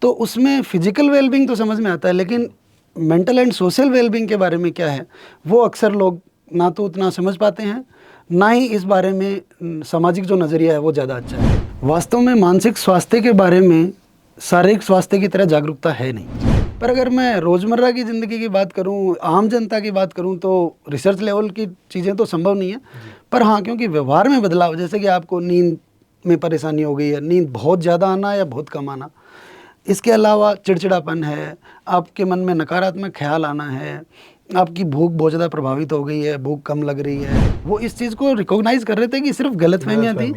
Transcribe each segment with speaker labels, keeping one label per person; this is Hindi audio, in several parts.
Speaker 1: तो उसमें फिजिकल वेलबींग तो समझ में आता है, लेकिन मेंटल एंड सोशल वेलबींग के बारे में क्या है वो अक्सर लोग ना तो उतना समझ पाते हैं, ना ही इस बारे में सामाजिक जो नज़रिया है वो ज़्यादा अच्छा है। वास्तव में मानसिक स्वास्थ्य के बारे में शारीरिक स्वास्थ्य की तरह जागरूकता है नहीं। पर अगर मैं रोज़मर्रा की ज़िंदगी की बात करूं, आम जनता की बात करूं, तो रिसर्च लेवल की चीज़ें तो संभव नहीं है। पर हाँ, क्योंकि व्यवहार में बदलाव, जैसे कि आपको नींद में परेशानी हो गई है, नींद बहुत ज़्यादा आना या बहुत कम आना, इसके अलावा चिड़चिड़ापन है, आपके मन में नकारात्मक ख्याल आना है, आपकी भूख बहुत ज़्यादा प्रभावित हो गई है, भूख कम लग रही है, वो इस चीज़ को रिकॉग्नाइज़ कर रहे थे कि सिर्फ गलतफहमियाँ थी।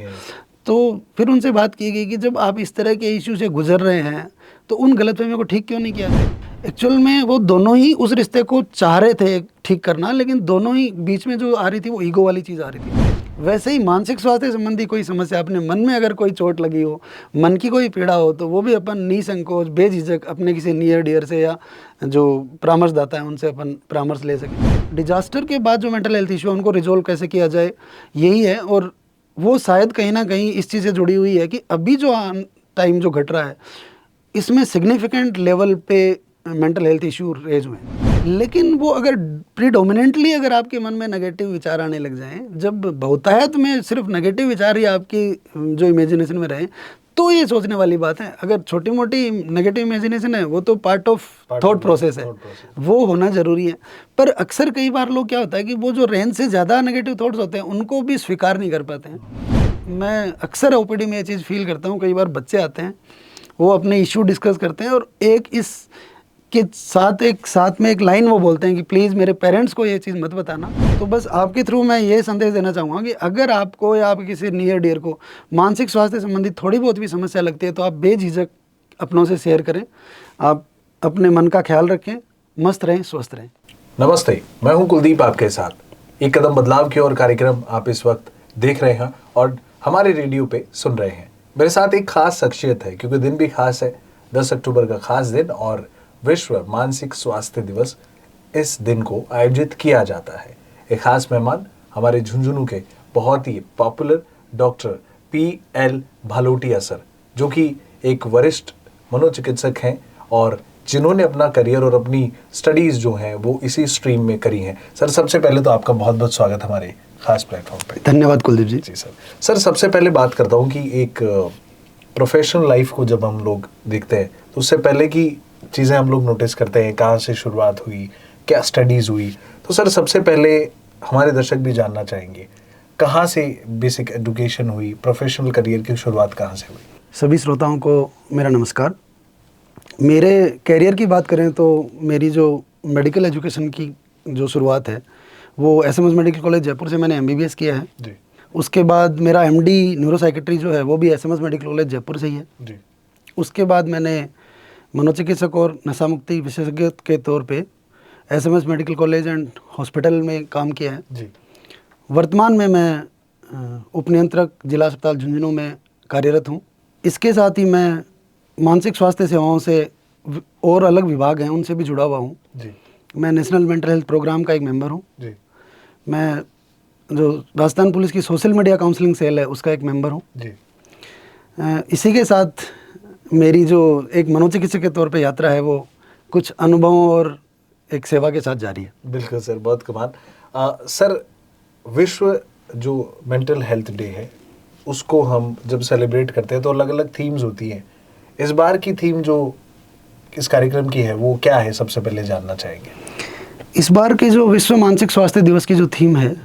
Speaker 1: तो फिर उनसे बात की गई कि जब आप इस तरह के इशू से गुजर रहे हैं तो उन गलतफहमियों को ठीक क्यों नहीं किया जाए। एक्चुअल में वो दोनों ही उस रिश्ते को चाह रहे थे ठीक करना, लेकिन दोनों ही बीच में जो आ रही थी वो ईगो वाली चीज़ आ रही थी। वैसे ही मानसिक स्वास्थ्य संबंधी कोई समस्या, अपने मन में अगर कोई चोट लगी हो, मन की कोई पीड़ा हो, तो वो भी अपन निसंकोच बेझिझक अपने किसी नियर डियर से या जो परामर्शदाता है उनसे अपन परामर्श ले सकें। डिजास्टर के बाद जो मेंटल हेल्थ इशू है उनको रिजोल्व कैसे किया जाए, यही है। और वो शायद कहीं ना कहीं इस चीज़ से जुड़ी हुई है कि अभी जो टाइम जो घट रहा है इसमें सिग्निफिकेंट लेवल पे मेंटल हेल्थ इशू रेज हुए हैं। लेकिन वो अगर प्रीडोमिनेंटली अगर आपके मन में नेगेटिव विचार आने लग जाएं, जब बहुतायत में सिर्फ नेगेटिव विचार ही आपकी जो इमेजिनेशन में रहे, तो ये सोचने वाली बात है। अगर छोटी मोटी नेगेटिव इमेजिनेशन है वो तो पार्ट ऑफ थॉट प्रोसेस है, वो होना ज़रूरी है। पर अक्सर कई बार लोग क्या होता है कि वो जो रेंज से ज़्यादा नेगेटिव थॉट्स होते हैं उनको भी स्वीकार नहीं कर पाते हैं। मैं अक्सर ओपीडी में ये चीज़ फील करता हूँ। कई बार बच्चे आते हैं, वो अपने इशू डिस्कस करते हैं और एक साथ में एक लाइन वो बोलते हैं कि प्लीज़ मेरे पेरेंट्स को ये चीज़ मत बताना। तो बस आपके थ्रू मैं ये संदेश देना चाहूँगा कि अगर आपको या आप किसी नियर डियर को मानसिक स्वास्थ्य संबंधी थोड़ी बहुत भी समस्या लगती है तो आप बेझिझक अपनों से शेयर करें। आप अपने मन का ख्याल रखें, मस्त रहें, स्वस्थ रहें।
Speaker 2: नमस्ते, मैं हूं कुलदीप आपके साथ। एक कदम बदलाव की ओर कार्यक्रम आप इस वक्त देख रहे हैं और हमारे रेडियो पे सुन रहे हैं। मेरे साथ एक खास शख्सियत है, क्योंकि दिन भी खास है, 10 अक्टूबर का खास दिन और विश्व मानसिक स्वास्थ्य दिवस इस दिन को आयोजित किया जाता है। एक खास मेहमान हमारे झुंझुनू के बहुत ही popular doctor PL Bhalotia sir, जो कि एक वरिष्ठ मनोचिकित्सक हैं और जिन्होंने अपना करियर और अपनी स्टडीज जो हैं वो इसी स्ट्रीम में करी हैं। सर, सबसे पहले तो आपका बहुत बहुत स्वागत हमारे खास प्लेटफॉर्म पे।
Speaker 1: धन्यवाद कुलदीप जी।
Speaker 2: जी सर, सबसे पहले बात करता हूँ कि एक प्रोफेशनल लाइफ को जब हम लोग देखते हैं तो उससे पहले की चीज़ें हम लोग नोटिस करते हैं, कहाँ से शुरुआत हुई, क्या स्टडीज़ हुई। तो सर, सबसे पहले हमारे दर्शक भी जानना चाहेंगे कहाँ से बेसिक एजुकेशन हुई, प्रोफेशनल करियर की शुरुआत कहाँ से हुई।
Speaker 1: सभी श्रोताओं को मेरा नमस्कार। मेरे कैरियर की बात करें तो मेरी जो मेडिकल एजुकेशन की जो शुरुआत है वो SMS मेडिकल कॉलेज जयपुर से मैंने MBBS किया है जी। उसके बाद मेरा MD न्यूरोसाइकेट्री जो है वो भी SMS मेडिकल कॉलेज जयपुर से ही है जी। उसके बाद मैंने मनोचिकित्सक और नशा मुक्ति विशेषज्ञ के तौर पे SMS medical college and hospital में काम किया है जी। वर्तमान में मैं उपनियंत्रक जिला अस्पताल झुंझुनू में कार्यरत हूँ। इसके साथ ही मैं मानसिक स्वास्थ्य सेवाओं से और अलग विभाग हैं उनसे भी जुड़ा हुआ हूँ जी। मैं नेशनल मेंटल हेल्थ प्रोग्राम का एक मेंबर हूँ जी। मैं जो राजस्थान पुलिस की सोशल मीडिया काउंसलिंग सेल है उसका एक मेंबर हूँ जी। इसी के साथ मेरी जो एक मनोचिकित्सक के तौर पे यात्रा है वो कुछ अनुभवों और एक सेवा के साथ जारी है।
Speaker 2: बिल्कुल सर, बहुत कमाल। सर, विश्व जो मेंटल हेल्थ डे है उसको हम जब सेलिब्रेट करते हैं तो अलग अलग थीम्स होती हैं। इस बार की थीम जो इस कार्यक्रम की है वो क्या है, सबसे पहले जानना चाहेंगे।
Speaker 1: इस बार की जो विश्व मानसिक स्वास्थ्य दिवस की जो थीम है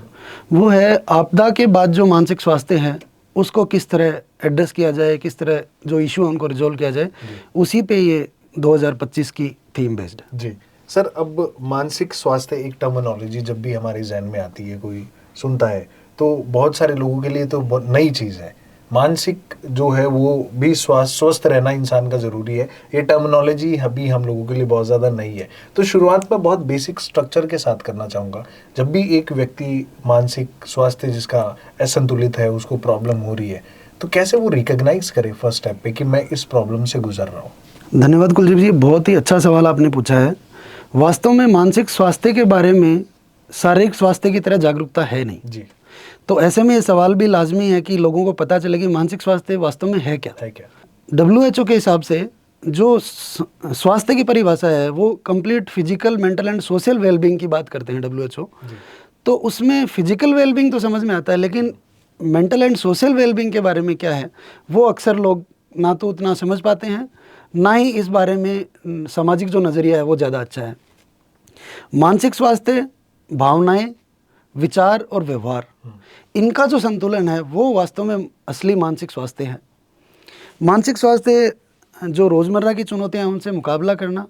Speaker 1: वो है आपदा के बाद जो मानसिक स्वास्थ्य है उसको किस तरह एड्रेस किया जाए, किस तरह जो इशू है उनको रिजोल्व किया जाए, उसी पे ये 2025 की थीम बेस्ड है
Speaker 2: जी। सर, अब मानसिक स्वास्थ्य एक टर्मिनोलॉजी जब भी हमारे जहन में आती है, कोई सुनता है तो बहुत सारे लोगों के लिए तो बहुत नई चीज़ है। मानसिक जो है वो भी स्वस्थ रहना इंसान का ज़रूरी है। ये टर्मिनोलॉजी अभी हम लोगों के लिए बहुत ज़्यादा नई है। तो शुरुआत में बहुत बेसिक स्ट्रक्चर के साथ करना चाहूँगा। जब भी एक व्यक्ति मानसिक स्वास्थ्य जिसका असंतुलित है, उसको प्रॉब्लम हो रही है, तो कैसे वो रिकॉग्नाइज करे फर्स्ट स्टेप पे कि मैं इस प्रॉब्लम से गुजर रहा हूँ।
Speaker 1: धन्यवाद कुलदीप जी, बहुत ही अच्छा सवाल आपने पूछा है। वास्तव में मानसिक स्वास्थ्य के बारे में शारीरिक स्वास्थ्य की तरह जागरूकता है नहीं जी। तो ऐसे में ये सवाल भी लाजमी है कि लोगों को पता चले कि मानसिक स्वास्थ्य वास्तव में है क्या। WHO के हिसाब से जो स्वास्थ्य की परिभाषा है वो complete physical, mental and social wellbeing की बात करते हैं WHO। तो उसमें फिजिकल वेलबींग तो समझ में आता है, लेकिन मेंटल एंड सोशल वेलबींग के बारे में क्या है वो अक्सर लोग ना तो उतना समझ पाते हैं, ना ही इस बारे में सामाजिक जो नज़रिया है वो ज़्यादा अच्छा है। मानसिक स्वास्थ्य, भावनाएं, विचार और व्यवहार, इनका जो संतुलन है वो वास्तव में असली मानसिक स्वास्थ्य है। मानसिक स्वास्थ्य जो रोज़मर्रा की चुनौतियां हैं उनसे मुकाबला करना,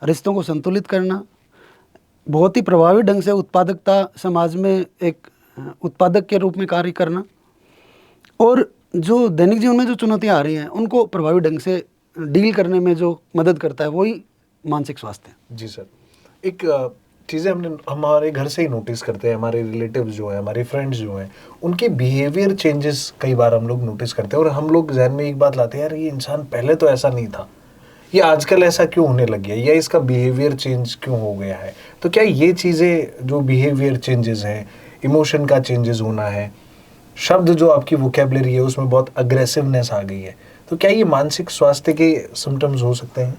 Speaker 1: रिश्तों को संतुलित करना, बहुत ही प्रभावी ढंग से उत्पादकता, समाज में एक उत्पादक के रूप में कार्य करना, और जो दैनिक जीवन में जो चुनौतियां आ रही हैं उनको प्रभावी ढंग से डील करने में जो मदद करता है वही मानसिक स्वास्थ्य है।
Speaker 2: जी सर, एक चीज़ें हमने हमारे घर से ही नोटिस करते हैं, हमारे रिलेटिव्स जो हैं, हमारे फ्रेंड्स जो हैं, उनके बिहेवियर चेंजेस कई बार हम लोग नोटिस करते हैं और हम लोग जहन में एक बात लाते हैं, यार ये इंसान पहले तो ऐसा नहीं था, ये आजकल ऐसा क्यों होने लग गया, या इसका बिहेवियर चेंज क्यों हो गया है। तो क्या ये चीज़ें जो बिहेवियर चेंजेस हैं, इमोशन का चेंजेस होना है, शब्द जो आपकी वोकेबलरी है उसमें बहुत अग्रेसिवनेस आ गई है, तो क्या ये मानसिक स्वास्थ्य के सिम्टम्स हो सकते हैं?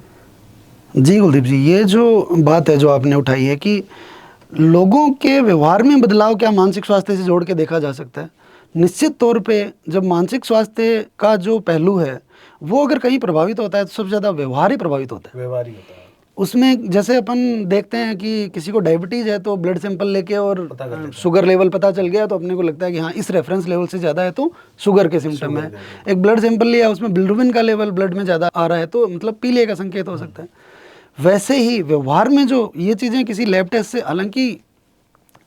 Speaker 1: जी कुलदीप जी, ये जो बात है जो आपने उठाई है कि लोगों के व्यवहार में बदलाव क्या मानसिक स्वास्थ्य से जोड़ के देखा जा सकता है। निश्चित तौर पे जब मानसिक स्वास्थ्य का जो पहलू है वो अगर कहीं प्रभावित होता है तो सबसे ज़्यादा व्यवहार ही प्रभावित होता है।
Speaker 2: व्यवहार ही होता है।
Speaker 1: उसमें जैसे अपन देखते हैं कि किसी को डायबिटीज़ है तो ब्लड सैंपल लेके और
Speaker 2: पता कर लेते हैं।
Speaker 1: शुगर लेवल पता चल गया तो अपने को लगता है कि हाँ इस रेफरेंस लेवल से ज़्यादा है तो शुगर के सिम्टम है। एक ब्लड सैंपल लिया उसमें बिलिरुबिन का लेवल ब्लड में ज़्यादा आ रहा है तो मतलब पीलिया का संकेत हो सकता है। वैसे ही व्यवहार में जो ये चीज़ें किसी लैब टेस्ट से, हालांकि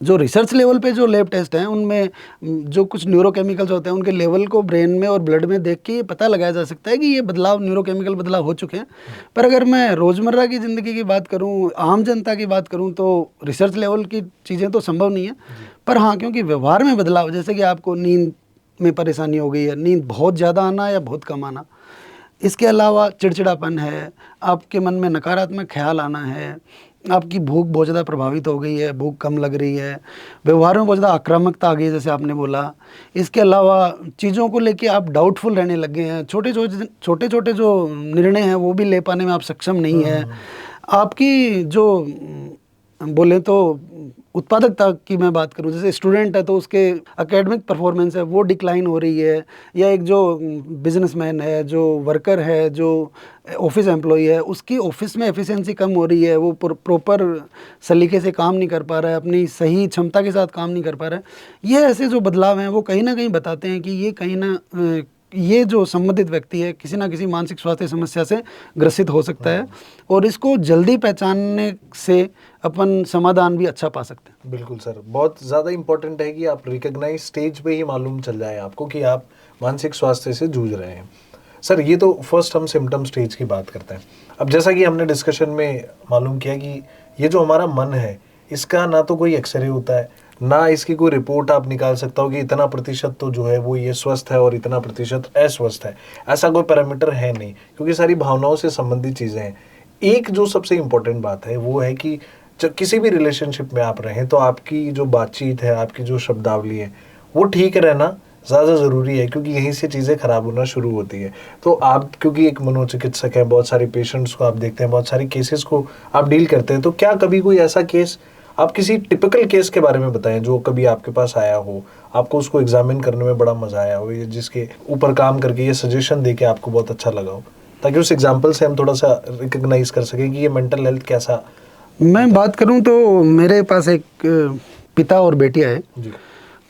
Speaker 1: जो रिसर्च लेवल पे जो लैब टेस्ट हैं उनमें जो कुछ न्यूरोकेमिकल्स होते हैं उनके लेवल को ब्रेन में और ब्लड में देख के ये पता लगाया जा सकता है कि ये बदलाव, न्यूरोकेमिकल बदलाव हो चुके हैं। पर अगर मैं रोज़मर्रा की ज़िंदगी की बात करूं, आम जनता की बात करूं, तो रिसर्च लेवल की चीज़ें तो संभव नहीं है। पर हाँ, क्योंकि व्यवहार में बदलाव, जैसे कि आपको नींद में परेशानी हो गई है, नींद बहुत ज़्यादा आना या बहुत कम आना, इसके अलावा चिड़चिड़ापन है, आपके मन में नकारात्मक ख्याल आना है, आपकी भूख बहुत ज़्यादा प्रभावित हो गई है, भूख कम लग रही है, व्यवहार में बहुत ज़्यादा आक्रामकता आ गई है जैसे आपने बोला, इसके अलावा चीज़ों को लेके आप डाउटफुल रहने लग गए हैं, छोटे छोटे जो निर्णय हैं वो भी ले पाने में आप सक्षम नहीं है, आपकी जो बोले तो उत्पादकता की मैं बात करूं, जैसे स्टूडेंट है तो उसके एकेडमिक परफॉर्मेंस है वो डिक्लाइन हो रही है, या एक जो बिजनेसमैन है, जो वर्कर है, जो ऑफिस एम्प्लॉई है, उसकी ऑफिस में एफिशिएंसी कम हो रही है, वो प्रॉपर सलीके से काम नहीं कर पा रहा है, अपनी सही क्षमता के साथ काम नहीं कर पा रहा है। ये ऐसे जो बदलाव हैं वो कहीं ना कहीं बताते हैं कि ये कहीं ना ये जो संबंधित व्यक्ति है किसी ना किसी मानसिक स्वास्थ्य समस्या से ग्रसित हो सकता है, और इसको जल्दी पहचानने से अपन समाधान भी अच्छा पा सकते हैं।
Speaker 2: बिल्कुल सर, बहुत ज़्यादा इम्पोर्टेंट है कि आप रिकॉग्नाइज स्टेज पे ही मालूम चल जाए आपको कि आप मानसिक स्वास्थ्य से जूझ रहे हैं। सर ये तो फर्स्ट हम सिम्टम स्टेज की बात करते हैं। अब जैसा कि हमने डिस्कशन में मालूम किया कि ये जो हमारा मन है इसका ना तो कोई एक्सरे होता है, ना इसकी कोई रिपोर्ट आप निकाल सकता हो कि इतना प्रतिशत तो जो है वो ये स्वस्थ है और इतना प्रतिशत अस्वस्थ है, ऐसा कोई पैरामीटर है नहीं, क्योंकि सारी भावनाओं से संबंधित चीज़ें हैं। एक जो सबसे इम्पोर्टेंट बात है वो है कि जब किसी भी रिलेशनशिप में आप रहें तो आपकी जो बातचीत है, आपकी जो शब्दावली है वो ठीक रहना ज़्यादा ज़रूरी है, क्योंकि यहीं से चीज़ें ख़राब होना शुरू होती है। तो आप क्योंकि एक मनोचिकित्सक हैं, बहुत सारे पेशेंट्स को आप देखते हैं, बहुत सारे केसेस को आप डील करते हैं, तो क्या कभी कोई ऐसा केस आप किसी टिपिकल केस के बारे में बताएं जो कभी आपके पास आया हो, आपको उसको एग्जामिन करने में बड़ा मजा आया हो, या जिसके ऊपर काम करके ये सजेशन दे के आपको बहुत अच्छा लगा हो, ताकि उस एग्जाम्पल से हम थोड़ा सा रिकग्नाइज कर सकें कि ये मेंटल हेल्थ कैसा।
Speaker 1: मैं बात करूं तो मेरे पास एक पिता और बेटी आए जी,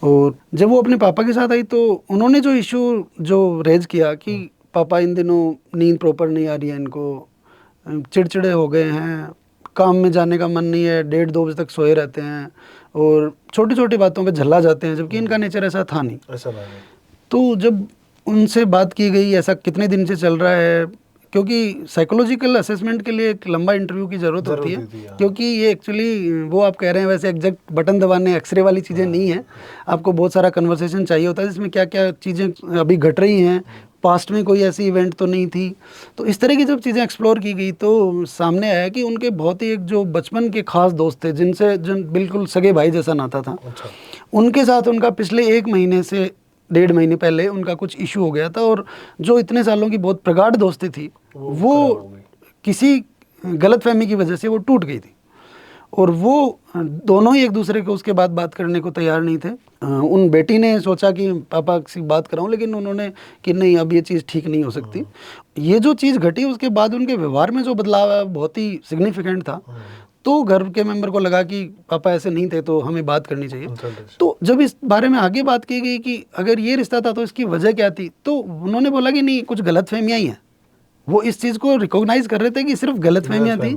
Speaker 1: और जब वो अपने पापा के साथ आई तो उन्होंने जो इशू जो रेज किया कि पापा इन दिनों नींद प्रॉपर नहीं आ रही है, इनको चिड़चिड़े हो गए हैं, काम में जाने का मन नहीं है, 1:30-2 बजे तक सोए रहते हैं और छोटी छोटी बातों पे झल्ला जाते हैं, जबकि इनका नेचर ऐसा था नहीं।
Speaker 2: ऐसा नहीं।
Speaker 1: तो जब उनसे बात की गई ऐसा कितने दिन से चल रहा है, क्योंकि साइकोलॉजिकल असेसमेंट के लिए एक लंबा इंटरव्यू की ज़रूरत होती है, क्योंकि ये एक्चुअली वो आप कह रहे हैं वैसे एग्जैक्ट बटन दबाने एक्सरे वाली चीज़ें नहीं है, आपको बहुत सारा कन्वर्सेशन चाहिए होता है जिसमें क्या क्या चीज़ें अभी घट रही हैं, पास्ट में कोई ऐसी इवेंट तो नहीं थी। तो इस तरह की जब चीज़ें एक्सप्लोर की गई तो सामने आया कि उनके बहुत ही एक जो बचपन के खास दोस्त थे जिन बिल्कुल सगे भाई जैसा नाता था, उनके साथ उनका पिछले 1 महीने से 1.5 महीने पहले उनका कुछ इशू हो गया था, और जो इतने सालों की बहुत प्रगाढ़ दोस्ती थी वो किसी गलतफहमी की वजह से वो टूट गई थी और वो दोनों ही एक दूसरे को उसके बाद बात करने को तैयार नहीं थे। उन बेटी ने सोचा कि पापा से बात कराऊं, लेकिन उन्होंने कि नहीं, अब ये चीज़ ठीक नहीं हो सकती। ये जो चीज़ घटी उसके बाद उनके व्यवहार में जो बदलाव है बहुत ही सिग्निफिकेंट था। तो घर के मेंबर को लगा कि पापा ऐसे नहीं थे तो हमें बात करनी चाहिए। तो जब इस बारे में आगे बात की गई कि अगर ये रिश्ता था तो इसकी वजह क्या थी, तो उन्होंने बोला कि नहीं, कुछ गलतफहमियां ही हैं। वो इस चीज़ को रिकॉग्नाइज कर रहे थे कि सिर्फ गलतफहमियां थी।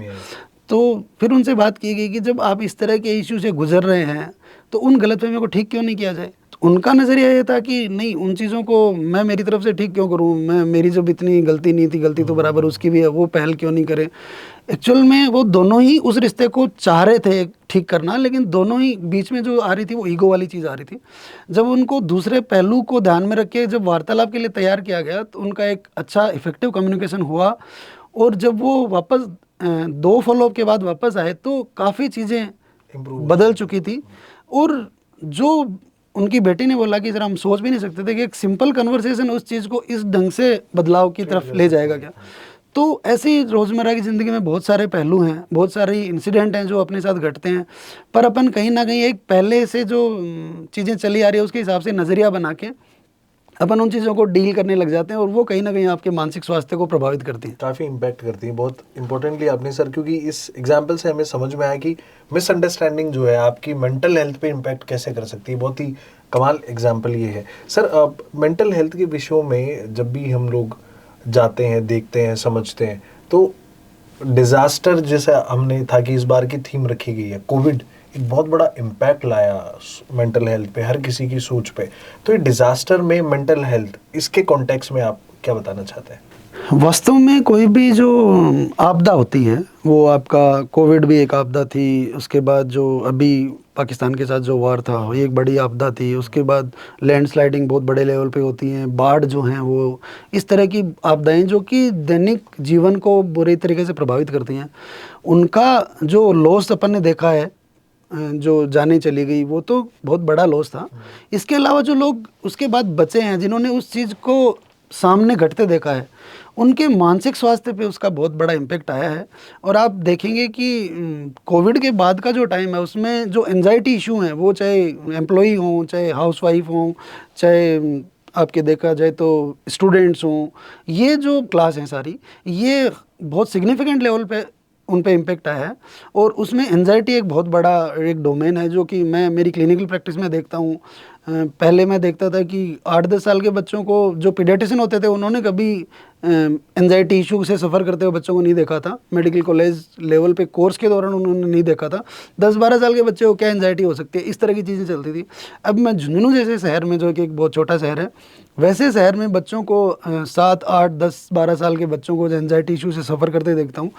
Speaker 1: तो फिर उनसे बात की गई कि जब आप इस तरह के इश्यू से गुजर रहे हैं तो उन गलतफहमियों को ठीक क्यों नहीं किया जाए। तो उनका नज़रिया ये था कि नहीं, उन चीज़ों को मैं मेरी तरफ से ठीक क्यों करूं, मैं मेरी जब इतनी गलती नहीं थी, गलती तो बराबर उसकी भी है, वो पहल क्यों नहीं करे। एक्चुअल में वो दोनों ही उस रिश्ते को चाह रहे थे ठीक करना, लेकिन दोनों ही बीच में जो आ रही थी वो ईगो वाली चीज़ आ रही थी। जब उनको दूसरे पहलू को ध्यान में रख के जब वार्तालाप के लिए तैयार किया गया तो उनका एक अच्छा इफेक्टिव कम्युनिकेशन हुआ। और जब वो वापस 2 फॉलोअप के बाद वापस आए तो काफ़ी चीज़ें बदल चुकी थी। और जो उनकी बेटी ने बोला कि सर हम सोच भी नहीं सकते थे कि एक सिंपल कन्वर्सेशन उस चीज़ को इस ढंग से बदलाव की तरफ ले जाएगा क्या। तो ऐसे ही रोज़मर्रा की ज़िंदगी में बहुत सारे पहलू हैं, बहुत सारे इंसिडेंट हैं जो अपने साथ घटते हैं, पर अपन कहीं ना कहीं एक पहले से जो चीज़ें चली आ रही है उसके हिसाब से नज़रिया बना के अपन उन चीज़ों को डील करने लग जाते हैं और वो कहीं ना कहीं आपके मानसिक स्वास्थ्य को प्रभावित करती हैं,
Speaker 2: काफ़ी इम्पैक्ट करती हैं। बहुत इंपॉर्टेंटली आपने सर, क्योंकि इस एग्जाम्पल से हमें समझ में आया कि मिसअंडरस्टैंडिंग जो है आपकी मेंटल हेल्थ पे इम्पैक्ट कैसे कर सकती है। बहुत ही कमाल एग्जाम्पल ये है सर। मेंटल हेल्थ के विषयों में जब भी हम लोग जाते हैं, देखते हैं, समझते हैं, तो डिज़ास्टर जैसा हमने था कि इस बार की थीम रखी गई है, कोविड एक बहुत बड़ा इम्पैक्ट लाया मेंटल हेल्थ पे, हर किसी की सोच पे। तो ये डिज़ास्टर में मेंटल हेल्थ, इसके कॉन्टेक्स्ट में आप क्या बताना चाहते हैं?
Speaker 1: वास्तव में कोई भी जो आपदा होती है, वो आपका कोविड भी एक आपदा थी, उसके बाद जो अभी पाकिस्तान के साथ जो वार था वो एक बड़ी आपदा थी, उसके बाद लैंडस्लाइडिंग बहुत बड़े लेवल पे होती हैं, बाढ़ जो हैं वो इस तरह की आपदाएं जो कि दैनिक जीवन को बुरी तरीके से प्रभावित करती हैं। उनका जो लॉस अपन ने देखा है, जो जाने चली गई, वो तो बहुत बड़ा लॉस था। इसके अलावा जो लोग उसके बाद बचे हैं, जिन्होंने उस चीज़ को सामने घटते देखा है, उनके मानसिक स्वास्थ्य पे उसका बहुत बड़ा इम्पेक्ट आया है। और आप देखेंगे कि कोविड के बाद का जो टाइम है उसमें जो एंजाइटी इशू हैं, वो चाहे एम्प्लॉई हों, चाहे हाउसवाइफ हों, चाहे आपके देखा जाए तो स्टूडेंट्स हों, ये जो क्लास हैं सारी, ये बहुत सिग्निफिकेंट लेवल पे उन पे इम्पेक्ट आया है। और उसमें एंजाइटी एक बहुत बड़ा एक डोमेन है जो कि मैं मेरी क्लिनिकल प्रैक्टिस में देखता हूँ। पहले मैं देखता था कि 8-10 साल के बच्चों को जो पीडियाट्रिशियन होते थे उन्होंने कभी एंजाइटी इशू से सफ़र करते हुए बच्चों को नहीं देखा था। मेडिकल कॉलेज लेवल पे कोर्स के दौरान उन्होंने नहीं देखा था 10-12 साल के बच्चे को क्या एंजाइटी हो सकती है, इस तरह की चीज़ें चलती थी। अब मैं झुंझुनू जैसे शहर में, जो कि एक बहुत छोटा शहर है, वैसे शहर में बच्चों को 7, 8, 10, 12 साल के बच्चों को एंजाइटी इशू से सफ़र करते देखता हूँ।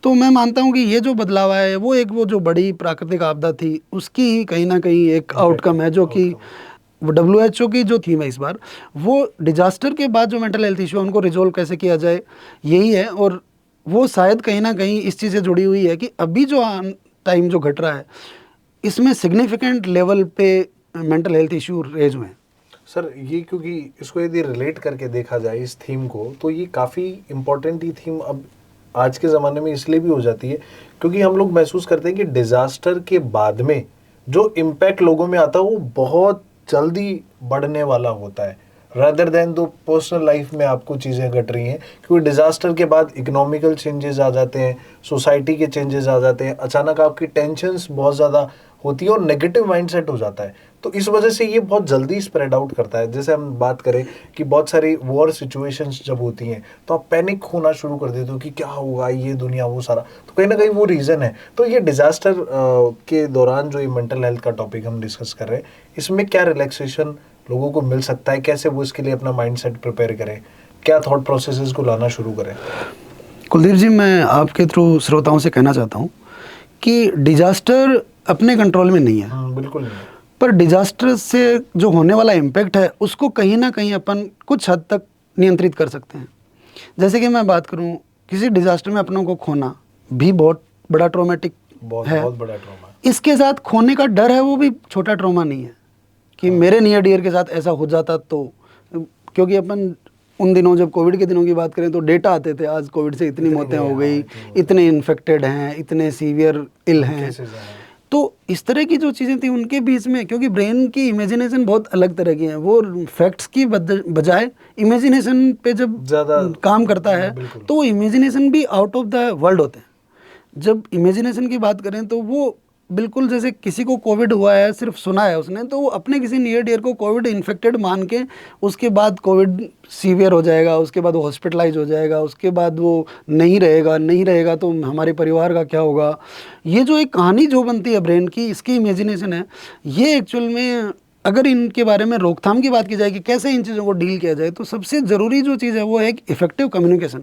Speaker 1: तो मैं मानता हूँ कि ये जो बदलाव आया है वो जो बड़ी प्राकृतिक आपदा थी उसकी ही कहीं ना कहीं एक आउटकम है, जो कि WHO की जो थीम है इस बार, वो डिजास्टर के बाद जो मेंटल हेल्थ इशू है उनको रिजोल्व कैसे किया जाए, यही है। और वो शायद कहीं ना कहीं इस चीज़ से जुड़ी हुई है कि अभी जो टाइम जो घट रहा है इसमें सिग्निफिकेंट लेवल पे मेंटल हेल्थ इशू रेज हुए हैं।
Speaker 2: सर ये, क्योंकि इसको यदि रिलेट करके देखा जाए इस थीम को, तो ये काफ़ी इम्पोर्टेंट ही थीम अब आज के ज़माने में इसलिए भी हो जाती है क्योंकि हम लोग महसूस करते हैं कि डिज़ास्टर के बाद में जो इम्पैक्ट लोगों में आता है वो बहुत जल्दी बढ़ने वाला होता है, रादर देन दो पर्सनल लाइफ में आपको चीज़ें घट रही हैं। क्योंकि डिज़ास्टर के बाद इकोनॉमिकल चेंजेस आ जाते हैं, सोसाइटी के चेंजेस आ जाते हैं, अचानक आपकी टेंशन्स बहुत ज़्यादा होती है और नेगेटिव माइंडसेट हो जाता है। तो इस वजह से ये बहुत जल्दी स्प्रेड आउट करता है। जैसे हम बात करें कि बहुत सारी वॉर सिचुएशंस जब होती हैं तो आप पैनिक होना शुरू कर देते हो कि क्या होगा, ये दुनिया वो सारा, तो कहीं ना कहीं वो रीज़न है। तो ये डिज़ास्टर के दौरान जो ये मेंटल हेल्थ का टॉपिक हम डिस्कस कर रहे हैं, इसमें क्या रिलैक्सेशन लोगों को मिल सकता है, कैसे वो इसके लिए अपना माइंडसेट प्रिपेयर करें, क्या थॉट प्रोसेसेस को लाना शुरू करें?
Speaker 1: कुलदीप जी, मैं आपके थ्रू श्रोताओं से कहना चाहता हूँ कि डिजास्टर अपने कंट्रोल में नहीं है।
Speaker 2: बिल्कुल नहीं।
Speaker 1: पर डिजास्टर से जो होने वाला इम्पैक्ट है उसको कहीं ना कहीं अपन कुछ हद तक नियंत्रित कर सकते हैं। जैसे कि मैं बात करूं, किसी डिजास्टर में अपनों को खोना भी बहुत बड़ा ट्रॉमेटिक है,
Speaker 2: बहुत बड़ा ट्रॉमा।
Speaker 1: इसके साथ खोने का डर है, वो भी छोटा ट्रॉमा नहीं है कि मेरे नियर डियर के साथ ऐसा हो जाता तो, क्योंकि अपन उन दिनों जब कोविड के दिनों की बात करें तो डेटा आते थे, आज कोविड से इतनी मौतें हो गई, इतने इन्फेक्टेड हैं, इतने सीवियर इल हैं। तो इस तरह की जो चीज़ें थी उनके बीच में, क्योंकि ब्रेन की इमेजिनेशन बहुत अलग तरह की है, वो फैक्ट्स की बजाय इमेजिनेशन पे जब ज़्यादा काम करता है तो वो इमेजिनेशन भी आउट ऑफ द वर्ल्ड होते हैं। जब इमेजिनेशन की बात करें तो वो बिल्कुल जैसे किसी को कोविड हुआ है, सिर्फ सुना है उसने, तो वो अपने किसी नियर डियर को कोविड इन्फेक्टेड मान के उसके बाद कोविड सीवियर हो जाएगा, उसके बाद वो हॉस्पिटलाइज हो जाएगा, उसके बाद वो नहीं रहेगा तो हमारे परिवार का क्या होगा। ये जो एक कहानी जो बनती है ब्रेन की, इसकी इमेजिनेशन है, ये एक्चुअल में अगर इनके बारे में रोकथाम की बात की जाए कि कैसे इन चीज़ों को डील किया जाए, तो सबसे ज़रूरी जो चीज़ है वो है इफ़ेक्टिव कम्युनिकेशन।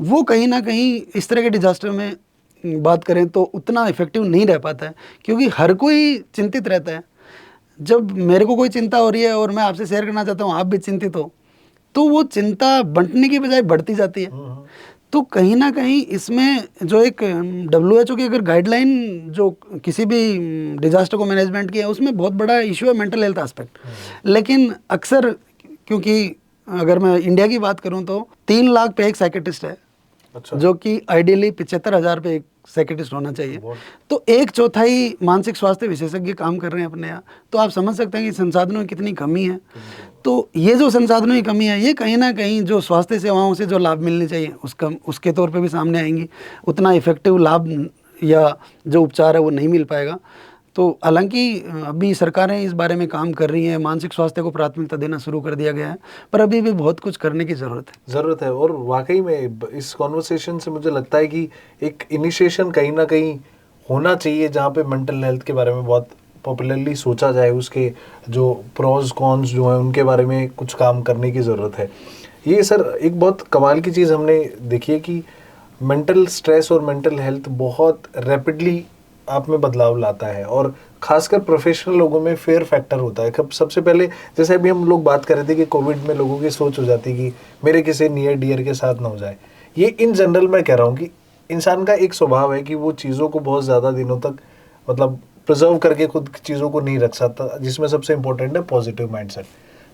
Speaker 1: वो कहीं ना कहीं इस तरह के डिजास्टर में बात करें तो उतना इफेक्टिव नहीं रह पाता है, क्योंकि हर कोई चिंतित रहता है। जब मेरे को कोई चिंता हो रही है और मैं आपसे शेयर करना चाहता हूँ, आप भी चिंतित हो, तो वो चिंता बंटने की बजाय बढ़ती जाती है। तो कहीं ना कहीं इसमें जो एक WHO की अगर गाइडलाइन जो किसी भी डिजास्टर को मैनेजमेंट की है, उसमें बहुत बड़ा इशू है मेंटल हेल्थ एस्पेक्ट। लेकिन अक्सर, क्योंकि अगर मैं इंडिया की बात करूं तो 3 लाख पे एक साइकेट्रिस्ट है। अच्छा। जो कि आइडियली 75,000 पे एक साइकेट्रिस्ट होना चाहिए। तो 1/4 मानसिक स्वास्थ्य विशेषज्ञ काम कर रहे हैं अपने यहाँ। तो आप समझ सकते हैं कि संसाधनों की कितनी कमी है। तो ये जो संसाधनों की कमी है, ये कहीं ना कहीं जो स्वास्थ्य सेवाओं से जो लाभ मिलने चाहिए उसके तौर पे भी सामने आएंगी। उतना इफेक्टिव लाभ या जो उपचार है वो नहीं मिल पाएगा। तो हालांकि अभी सरकारें इस बारे में काम कर रही हैं, मानसिक स्वास्थ्य को प्राथमिकता देना शुरू कर दिया गया है, पर अभी भी बहुत कुछ करने की ज़रूरत है।
Speaker 2: और वाकई में इस कॉन्वर्सेशन से मुझे लगता है कि एक इनिशिएशन कहीं ना कहीं होना चाहिए, जहाँ पे मेंटल हेल्थ के बारे में बहुत पॉपुलरली सोचा जाए, उसके जो प्रोज कॉन्स जो हैं उनके बारे में कुछ काम करने की ज़रूरत है। ये सर एक बहुत कमाल की चीज़ हमने देखी है कि मेंटल स्ट्रेस और मेंटल हेल्थ बहुत रैपिडली आप में बदलाव लाता है, और खासकर प्रोफेशनल लोगों में फेयर फैक्टर होता है। कब सबसे पहले, जैसे अभी हम लोग बात कर रहे थे कि कोविड में लोगों की सोच हो जाती है कि मेरे किसी नियर डियर के साथ ना हो जाए। ये इन जनरल मैं कह रहा हूँ कि इंसान का एक स्वभाव है कि वो चीज़ों को बहुत ज़्यादा दिनों तक मतलब प्रिजर्व करके खुद चीज़ों को नहीं रख सकता, जिसमें सबसे इंपॉर्टेंट है पॉजिटिव माइंडसेट।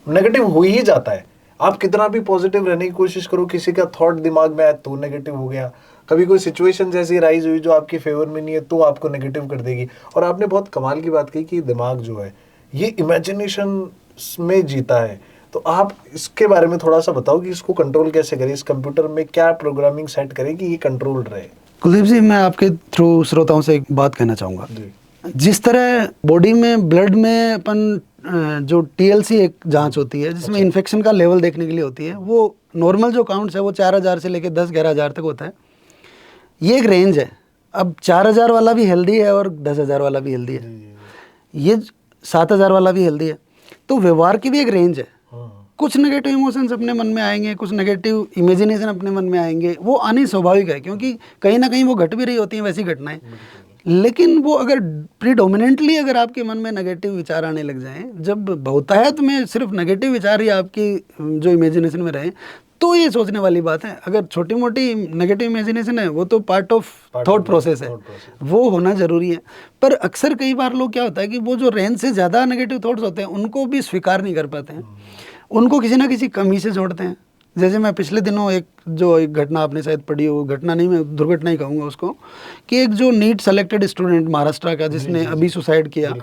Speaker 2: नेगेटिव हो ही जाता है, आप कितना भी पॉजिटिव रहने की कोशिश करो, किसी का थॉट दिमाग में आया तो नेगेटिव हो गया। कभी कोई सिचुएशन जैसी राइज हुई जो आपके फेवर में नहीं है तो आपको नेगेटिव कर देगी। और आपने बहुत कमाल की बात कही कि दिमाग जो है ये इमेजिनेशन में जीता है। तो आप इसके बारे में थोड़ा सा बताओ कि इसको कंट्रोल कैसे करें, इस कंप्यूटर में क्या प्रोग्रामिंग सेट करें कि ये कंट्रोल रहे।
Speaker 1: कुलदीप जी, मैं आपके थ्रू श्रोताओं से एक बात कहना चाहूँगा। जिस तरह बॉडी में ब्लड में अपन जो TLC एक जांच होती है जिसमें इन्फेक्शन का लेवल देखने के लिए होती है, वो नॉर्मल जो काउंट्स है वो 4,000 से लेकर 10-11 हज़ार तक होता है। ये एक रेंज है। अब 4,000 वाला भी हेल्दी है और 10,000 वाला भी हेल्दी है, ये 7,000 वाला भी हेल्दी है। तो व्यवहार की भी एक रेंज है। कुछ नेगेटिव इमोशंस अपने मन में आएंगे, कुछ नेगेटिव इमेजिनेशन अपने मन में आएंगे, वो आने स्वाभाविक है, क्योंकि कहीं ना कहीं वो घट भी रही होती हैं वैसी घटनाएं। लेकिन वो अगर प्रीडोमिनेंटली अगर आपके मन में नेगेटिव विचार आने लग जाएं, जब बहुतायत में सिर्फ नेगेटिव विचार ही आपकी जो इमेजिनेशन में रहे, तो ये सोचने वाली बात है। अगर छोटी मोटी नेगेटिव इमेजिनेशन है वो तो पार्ट ऑफ थॉट प्रोसेस है, वो होना ज़रूरी है। पर अक्सर कई बार लोग क्या होता है कि वो जो रेंज से ज़्यादा नेगेटिव थॉट्स होते हैं उनको भी स्वीकार नहीं कर पाते हैं, उनको किसी ना किसी कमी से जोड़ते हैं। जैसे मैं पिछले दिनों एक घटना आपने शायद पढ़ी हो, घटना नहीं मैं दुर्घटना ही कहूँगा उसको, कि एक जो नीट सेलेक्टेड स्टूडेंट महाराष्ट्र का जिसने अभी सुसाइड किया,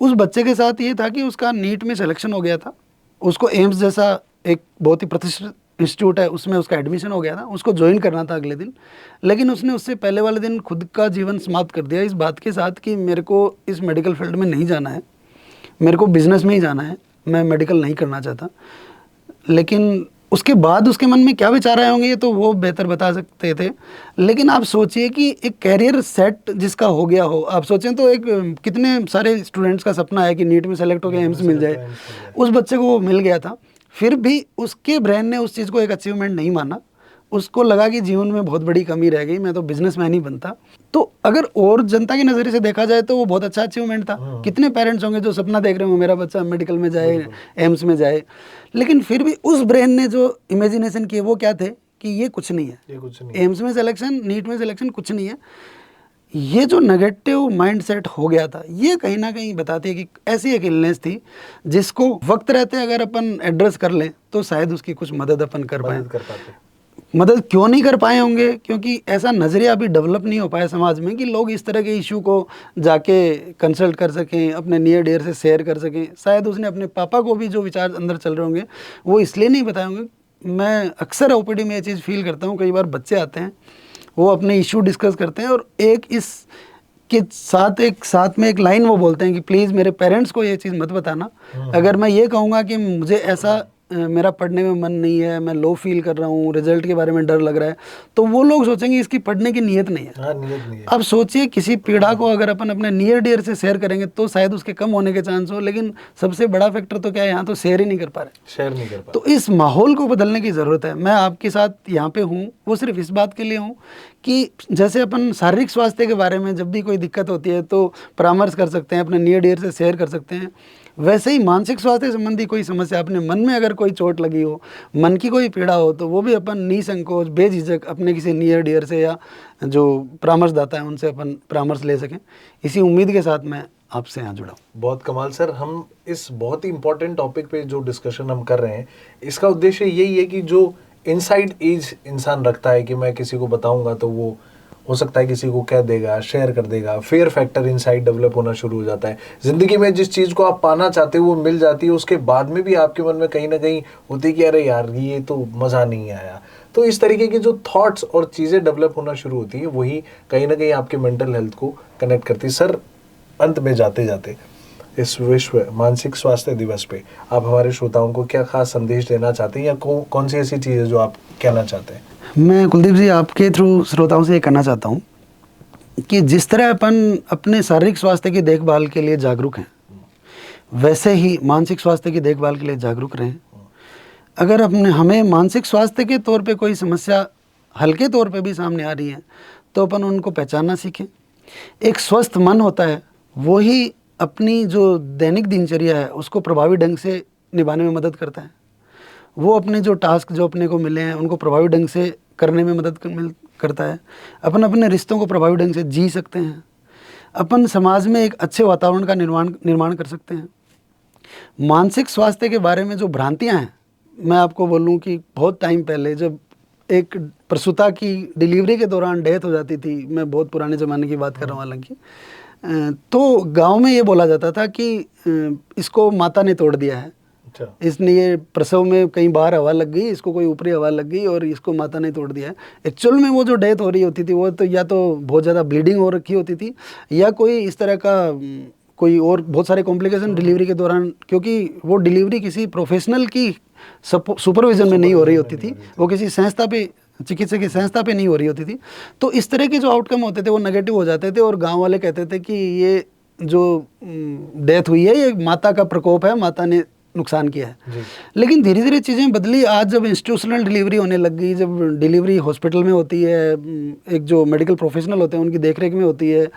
Speaker 1: उस बच्चे के साथ ये था कि उसका नीट में सिलेक्शन हो गया था, उसको एम्स जैसा एक बहुत ही प्रतिष्ठित इंस्टीट्यूट है उसमें उसका एडमिशन हो गया था, उसको ज्वाइन करना था अगले दिन। लेकिन उसने उससे पहले वाले दिन खुद का जीवन समाप्त कर दिया इस बात के साथ कि मेरे को इस मेडिकल फील्ड में नहीं जाना है, मेरे को बिजनेस में ही जाना है, मैं मेडिकल नहीं करना चाहता। लेकिन उसके बाद उसके मन में क्या विचार आए होंगे ये तो वो बेहतर बता सकते थे। लेकिन आप सोचिए कि एक कैरियर सेट जिसका हो गया हो, आप सोचें तो एक कितने सारे स्टूडेंट्स का सपना है कि नीट में सेलेक्ट होकर एम्स मिल जाए, उस बच्चे को वो मिल गया था। फिर भी उसके ब्रेन ने उस चीज़ को एक अचीवमेंट नहीं माना, उसको लगा कि जीवन में बहुत बड़ी कमी रह गई, मैं तो बिजनेसमैन ही बनता। तो अगर और जनता के नज़रिए से देखा जाए तो वो बहुत अच्छा अचीवमेंट था। कितने पेरेंट्स होंगे जो सपना देख रहे हो मेरा बच्चा मेडिकल में जाए, एम्स में जाए, लेकिन फिर भी उस ब्रेन ने जो इमेजिनेशन किए वो क्या थे कि ये कुछ नहीं है, एम्स में सिलेक्शन, नीट में सिलेक्शन कुछ नहीं है। ये जो नेगेटिव माइंडसेट हो गया था, ये कहीं ना कहीं बताती है कि ऐसी एक इलनेस थी जिसको वक्त रहते अगर अपन एड्रेस कर लें तो शायद उसकी कुछ मदद अपन कर पाए।
Speaker 2: मदद कर पाते।
Speaker 1: मदद क्यों नहीं कर पाए होंगे? क्योंकि ऐसा नज़रिया अभी डेवलप नहीं हो पाया समाज में कि लोग इस तरह के इशू को जाके कंसल्ट कर सकें, अपने नियर डियर से शेयर कर सकें। शायद उसने अपने पापा को भी जो विचार अंदर चल रहे होंगे वो इसलिए नहीं बताए होंगे। मैं अक्सर ओपीडी में ये चीज़ फील करता हूँ, कई बार बच्चे आते हैं, वो अपने इशू डिस्कस करते हैं और एक साथ में एक लाइन वो बोलते हैं कि प्लीज़ मेरे पेरेंट्स को ये चीज़ मत बताना। अगर मैं ये कहूँगा कि मुझे ऐसा मेरा पढ़ने में मन नहीं है, मैं लो फील कर रहा हूँ, रिजल्ट के बारे में डर लग रहा है, तो वो लोग सोचेंगे इसकी पढ़ने की नीयत नहीं है।
Speaker 2: हाँ, नीयत नहीं है।
Speaker 1: अब सोचिए किसी पीड़ा को अगर अपन अपने नियर डियर से शेयर करेंगे तो शायद उसके कम होने के चांस हो, लेकिन सबसे बड़ा फैक्टर तो क्या है, यहाँ तो शेयर ही नहीं कर पा रहे।
Speaker 2: शेयर नहीं कर पा
Speaker 1: तो इस माहौल को बदलने की ज़रूरत है। मैं आपके साथ यहाँ पे हूँ वो सिर्फ इस बात के लिए हूँ कि जैसे अपन शारीरिक स्वास्थ्य के बारे में जब भी कोई दिक्कत होती है तो परामर्श कर सकते हैं, अपने नियर डियर से शेयर कर सकते हैं, वैसे ही मानसिक स्वास्थ्य संबंधी कोई समस्या, अपने मन में अगर कोई चोट लगी हो, मन की कोई पीड़ा हो, तो वो भी अपन निसंकोच बेझिझक अपने किसी नियर डियर से या जो परामर्शदाता है उनसे अपन परामर्श ले सकें। इसी उम्मीद के साथ मैं आपसे यहाँ जुड़ा हूँ।
Speaker 2: बहुत कमाल सर। हम इस बहुत ही इम्पोर्टेंट टॉपिक पे जो डिस्कशन हम कर रहे हैं, इसका उद्देश्य यही है कि जो इनसाइड एज इंसान रखता है कि मैं किसी को बताऊंगा तो वो हो सकता है किसी को कह देगा, शेयर कर देगा, फेयर फैक्टर इनसाइड डेवलप होना शुरू हो जाता है। जिंदगी में जिस चीज़ को आप पाना चाहते हो वो मिल जाती है, उसके बाद में भी आपके मन में कहीं ना कहीं होती है कि अरे यार ये तो मज़ा नहीं आया। तो इस तरीके की जो थॉट्स और चीज़ें डेवलप होना शुरू होती हैं वही कहीं ना कहीं आपके मेंटल हेल्थ को कनेक्ट करती है। सर, अंत में जाते जाते इस विश्व मानसिक स्वास्थ्य दिवस पे आप हमारे श्रोताओं को क्या खास संदेश देना चाहते हैं या कौन सी ऐसी चीज़ है जो आप कहना चाहते हैं?
Speaker 1: मैं कुलदीप जी आपके थ्रू श्रोताओं से ये कहना चाहता हूँ कि जिस तरह अपन अपने शारीरिक स्वास्थ्य की देखभाल के लिए जागरूक हैं, वैसे ही मानसिक स्वास्थ्य की देखभाल के लिए जागरूक रहें। अगर हमें मानसिक स्वास्थ्य के तौर पे कोई समस्या हल्के तौर पे भी सामने आ रही है तो अपन उनको पहचानना सीखें। एक स्वस्थ मन होता है, वो ही अपनी जो दैनिक दिनचर्या है उसको प्रभावी ढंग से निभाने में मदद करता है। वो अपने जो टास्क जो अपने को मिले हैं उनको प्रभावी ढंग से करने में मदद करता है। अपन अपने रिश्तों को प्रभावी ढंग से जी सकते हैं। अपन समाज में एक अच्छे वातावरण का निर्माण कर सकते हैं। मानसिक स्वास्थ्य के बारे में जो भ्रांतियां हैं, मैं आपको बोलूं कि बहुत टाइम पहले जब एक प्रसूता की डिलीवरी के दौरान डेथ हो जाती थी, मैं बहुत पुराने ज़माने की बात कर रहा हूँ हालांकि, तो गांव में ये बोला जाता था कि इसको माता ने तोड़ दिया है, इसलिए प्रसव में कहीं बाहर हवा लग गई, इसको कोई ऊपरी हवा लग गई और इसको माता ने तोड़ दिया है। एक्चुअल में वो जो डेथ हो रही होती थी वो तो या तो बहुत ज़्यादा ब्लीडिंग हो रखी होती थी या कोई इस तरह का कोई और बहुत सारे कॉम्प्लिकेशन डिलीवरी के दौरान, क्योंकि वो डिलीवरी किसी प्रोफेशनल की सुपरविजन में नहीं हो रही होती थी, वो किसी संस्था पे, चिकित्सा की संस्था पे नहीं हो रही होती थी। तो इस तरह के जो आउटकम होते थे वो नेगेटिव हो जाते थे और गांव वाले कहते थे कि ये जो डेथ हुई है ये माता का प्रकोप है, माता ने नुकसान किया है। लेकिन धीरे धीरे चीज़ें बदली। आज जब इंस्टीट्यूशनल डिलीवरी होने लग गई, जब डिलीवरी हॉस्पिटल में होती है, एक जो मेडिकल प्रोफेशनल होते हैं उनकी देखरेख में होती है,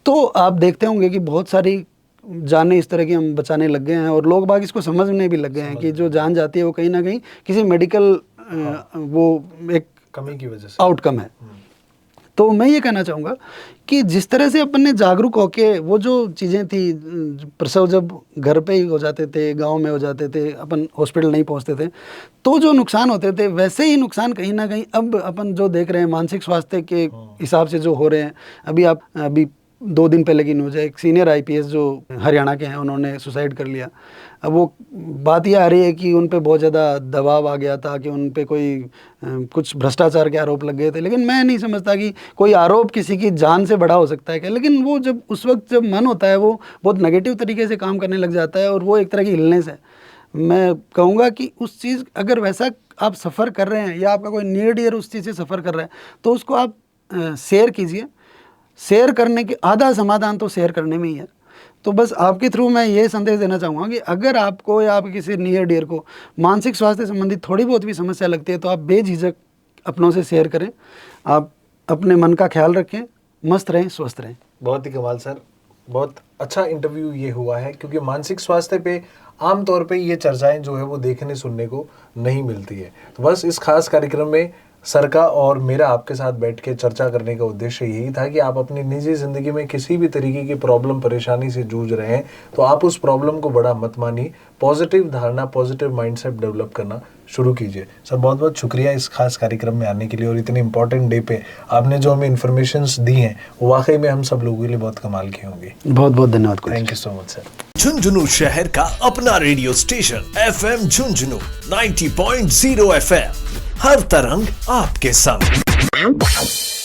Speaker 1: तो आप देखते होंगे कि बहुत सारी जानें इस तरह की हम बचाने लग गए हैं और लोग बाग इसको समझने भी लग गए हैं कि जो जान जाती है वो कहीं ना कहीं किसी मेडिकल वो एक
Speaker 2: कमी की वजह से
Speaker 1: आउटकम है। तो मैं ये कहना चाहूँगा कि जिस तरह से अपन ने जागरूक होके वो जो चीज़ें थी, प्रसव जब घर पे ही हो जाते थे, गांव में हो जाते थे, अपन हॉस्पिटल नहीं पहुंचते थे, तो जो नुकसान होते थे वैसे ही नुकसान कहीं ना कहीं अब अपन जो देख रहे हैं मानसिक स्वास्थ्य के हिसाब से जो हो रहे हैं। अभी 2 दिन पहले की न्यूज़ है, एक सीनियर IPS जो हरियाणा के हैं उन्होंने सुसाइड कर लिया। अब वो बात ये आ रही है कि उन पे बहुत ज़्यादा दबाव आ गया था कि उन पे कोई कुछ भ्रष्टाचार के आरोप लग गए थे, लेकिन मैं नहीं समझता कि कोई आरोप किसी की जान से बड़ा हो सकता है क्या। लेकिन वो जब उस वक्त जब मन होता है वो बहुत नेगेटिव तरीके से काम करने लग जाता है और वो एक तरह की इलनेस है। मैं कहूँगा कि उस चीज़ अगर वैसा आप सफ़र कर रहे हैं या आपका कोई नियर डियर उस चीज़ से सफ़र कर रहा है तो उसको आप शेयर कीजिए। शेयर करने के आधा समाधान तो शेयर करने में ही है। तो बस आपके थ्रू मैं ये संदेश देना चाहूँगा कि अगर आपको या आप किसी नियर डियर को मानसिक स्वास्थ्य संबंधी थोड़ी बहुत भी समस्या लगती है तो आप बेझिझक अपनों से शेयर करें। आप अपने मन का ख्याल रखें, मस्त रहें, स्वस्थ रहें।
Speaker 2: बहुत ही कमाल सर, बहुत अच्छा इंटरव्यू ये हुआ है क्योंकि मानसिक स्वास्थ्य पे आमतौर पे ये चर्चाएं जो है वो देखने सुनने को नहीं मिलती है। तो बस इस खास कार्यक्रम में सर का और मेरा आपके साथ बैठ के चर्चा करने का उद्देश्य यही था कि आप अपनी निजी ज़िंदगी में किसी भी तरीके की प्रॉब्लम परेशानी से जूझ रहे हैं तो आप उस प्रॉब्लम को बड़ा मत मानिए, पॉजिटिव धारणा, पॉजिटिव माइंडसेट डेवलप करना शुरू कीजिए। सर बहुत बहुत शुक्रिया इस खास कार्यक्रम में आने के लिए और इतने इंपॉर्टेंट डे पे आपने जो हमें इन्फॉर्मेशंस दी हैं वो वाकई में हम सब लोगों के लिए बहुत कमाल की होंगी।
Speaker 1: बहुत बहुत धन्यवाद।
Speaker 2: Thank you so much sir.
Speaker 3: Jhunjhunu शहर का अपना radio station FM Jhunjhunu 90.0 FM, हर तरंग आपके संग।